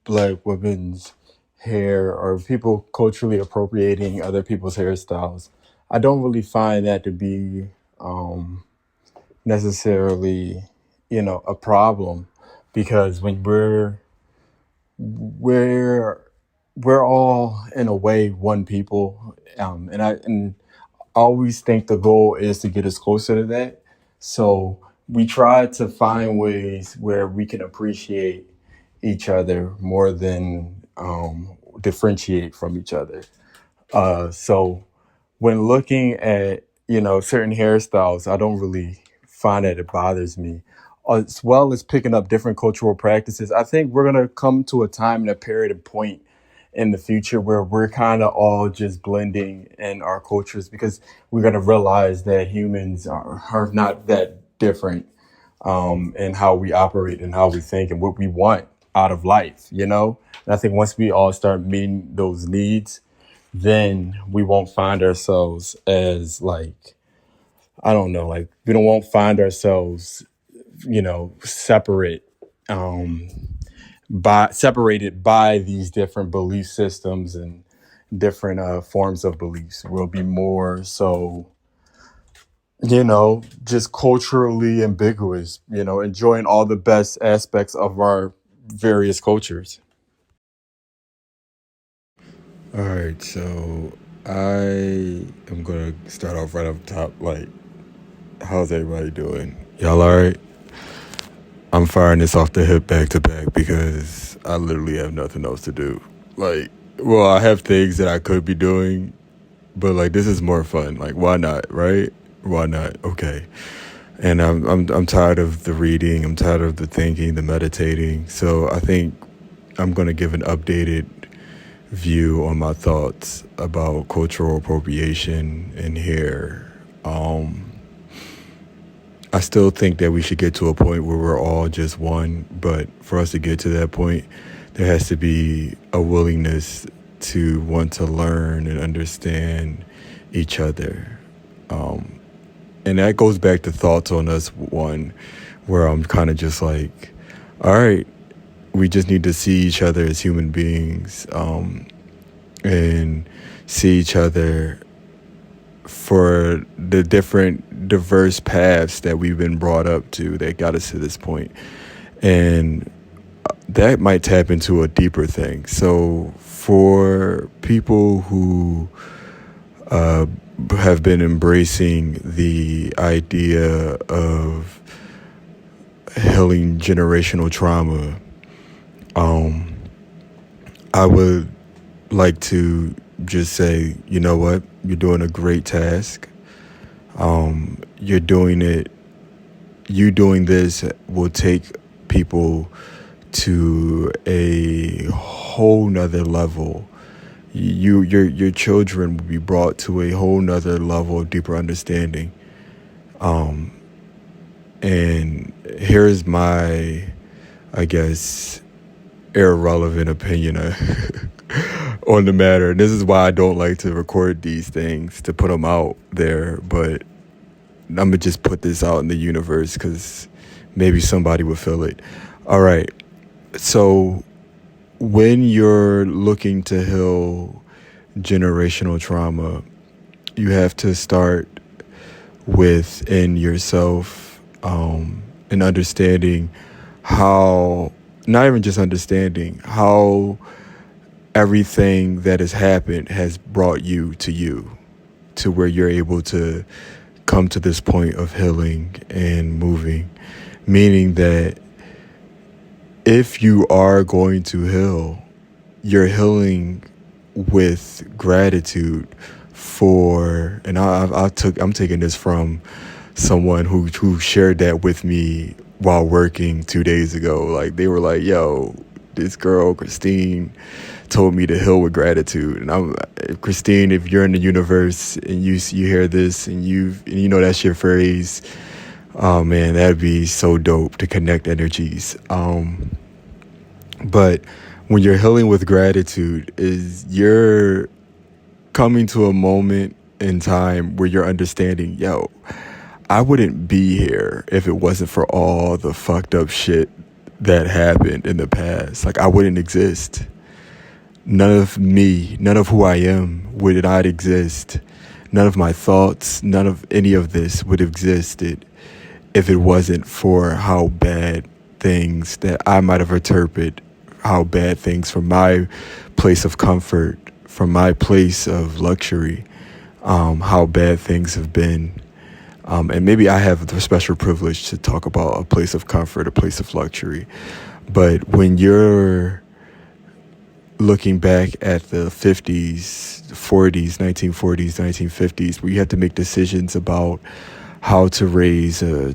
black women's hair or people culturally appropriating other people's hairstyles, I don't really find that to be necessarily, a problem because when we're we're all in a way one people, and I always think the goal is to get us closer to that. So we try to find ways where we can appreciate each other more than differentiate from each other. So when looking at certain hairstyles, I don't really find that it bothers me. As well as picking up different cultural practices, I think we're gonna come to a time and a period and point in the future where we're kind of all just blending in our cultures because we're gonna realize that humans are not that different in how we operate and how we think and what we want out of life. And I think once we all start meeting those needs, then we won't find ourselves as like I don't know, like we don't won't find ourselves, separate um by separated by these different belief systems and different forms of beliefs. We'll be more so, just culturally ambiguous, enjoying all the best aspects of our various cultures. All right, so I am gonna start off right up top. Like, how's everybody doing? Y'all all right? I'm firing this off the hip back to back because I literally have nothing else to do. Like, well, I have things that I could be doing, but like this is more fun. Like, why not, right? Why not? Okay. And I'm tired of the reading. I'm tired of the thinking, the meditating. So I think I'm gonna give an updated view on my thoughts about cultural appropriation in here. I still think that we should get to a point where we're all just one, but for us to get to that point, there has to be a willingness to want to learn and understand each other. And that goes back to thoughts on us one, where I'm kind of just like, all right, we just need to see each other as human beings, and see each other for the different diverse paths that we've been brought up to that got us to this point. And that might tap into a deeper thing. So for people who have been embracing the idea of healing generational trauma, I would like to just say, you know what, you're doing a great task. You're doing it. You doing this will take people to a whole nother level. Your children will be brought to a whole nother level of deeper understanding. And here's my, I guess, irrelevant opinion on the matter. And this is why I don't like to record these things, to put them out there. But I'm going to just put this out in the universe because maybe somebody will feel it. All right. So when you're looking to heal generational trauma, you have to start within yourself, and understanding how, not even just understanding, how everything that has happened has brought you to where you're able to come to this point of healing and moving. Meaning that if you are going to heal, you're healing with gratitude for, and I'm taking this from someone who shared that with me while working 2 days ago. Like, they were like, yo, this girl Christine told me to heal with gratitude. And I'm Christine, if you're in the universe and you hear this and you know that's your phrase, oh man, that'd be so dope to connect energies. But when you're healing with gratitude, is you're coming to a moment in time where you're understanding, yo, I wouldn't be here if it wasn't for all the fucked up shit that happened in the past, like I wouldn't exist. None of me, none of who I am would not exist. None of my thoughts, none of any of this would have existed if it wasn't for how bad things that I might have interpreted, how bad things from my place of comfort, from my place of luxury, how bad things have been. And maybe I have the special privilege to talk about a place of comfort, a place of luxury. But when you're looking back at the 50s, 40s, 1940s, 1950s, where you had to make decisions about how to raise a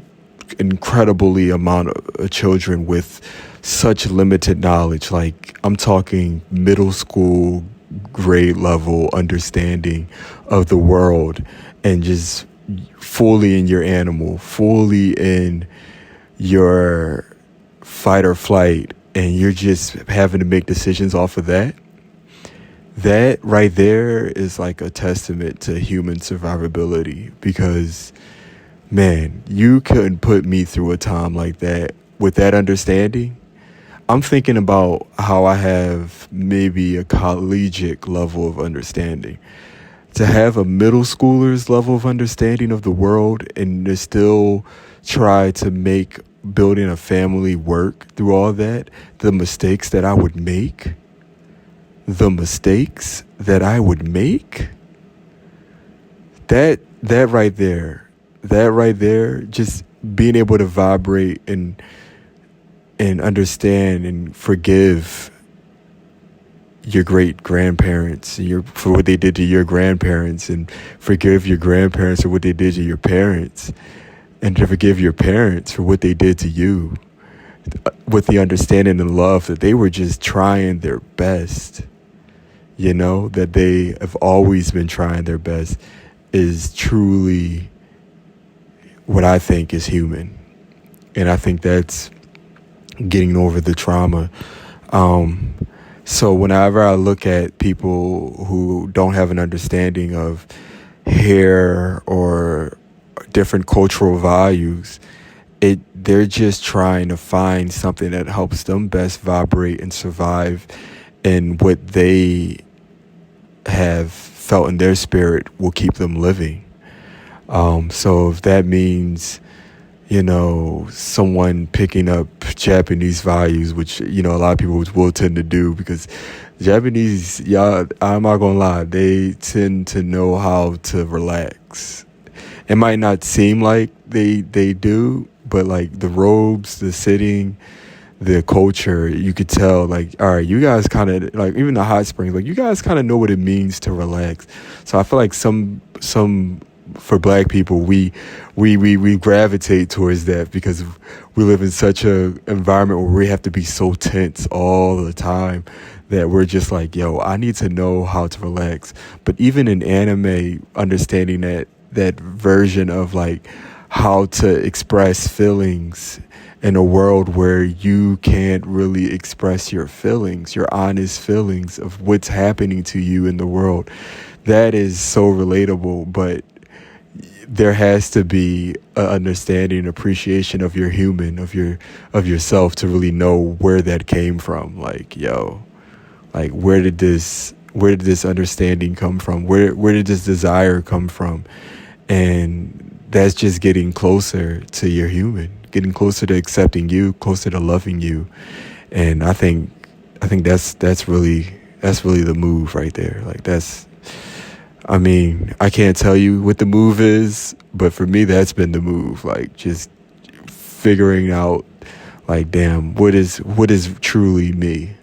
incredibly amount of children with such limited knowledge. Like I'm talking middle school grade level understanding of the world, and just fully in your animal, fully in your fight or flight, and you're just having to make decisions off of that. That right there is like a testament to human survivability, because man, you couldn't put me through a time like that with that understanding. I'm thinking about how I have maybe a collegiate level of understanding. To have a middle schooler's level of understanding of the world and to still try to make building a family work through all that, the mistakes that I would make, that right there, just being able to vibrate and understand and forgive your great grandparents for what they did to your grandparents, and forgive your grandparents for what they did to your parents, and to forgive your parents for what they did to you, with the understanding and love that they were just trying their best, that they have always been trying their best, is truly what I think is human. And I think that's getting over the trauma. So whenever I look at people who don't have an understanding of hair or different cultural values, they're just trying to find something that helps them best vibrate and survive, and what they have felt in their spirit will keep them living. So if that means, someone picking up Japanese values, which, a lot of people will tend to do, because Japanese, I'm not gonna lie, they tend to know how to relax. It might not seem like they do, but like the robes, the sitting, the culture, you could tell, like, all right, you guys kind of, like, even the hot springs, like, you guys kind of know what it means to relax. So I feel like some for Black people, we gravitate towards that, because we live in such a environment where we have to be so tense all the time, that we're just like, yo, I need to know how to relax. But even in anime, understanding that version of like how to express feelings in a world where you can't really express your feelings, your honest feelings of what's happening to you in the world, that is so relatable. But there has to be an understanding and appreciation of your human, of yourself, to really know where that came from. Like, yo, like, where did this understanding come from? Where did this desire come from? And that's just getting closer to your human, getting closer to accepting you, closer to loving you. And I think that's really the move right there. Like, I can't tell you what the move is, but for me, that's been the move. Like, just figuring out, like, damn, what is truly me?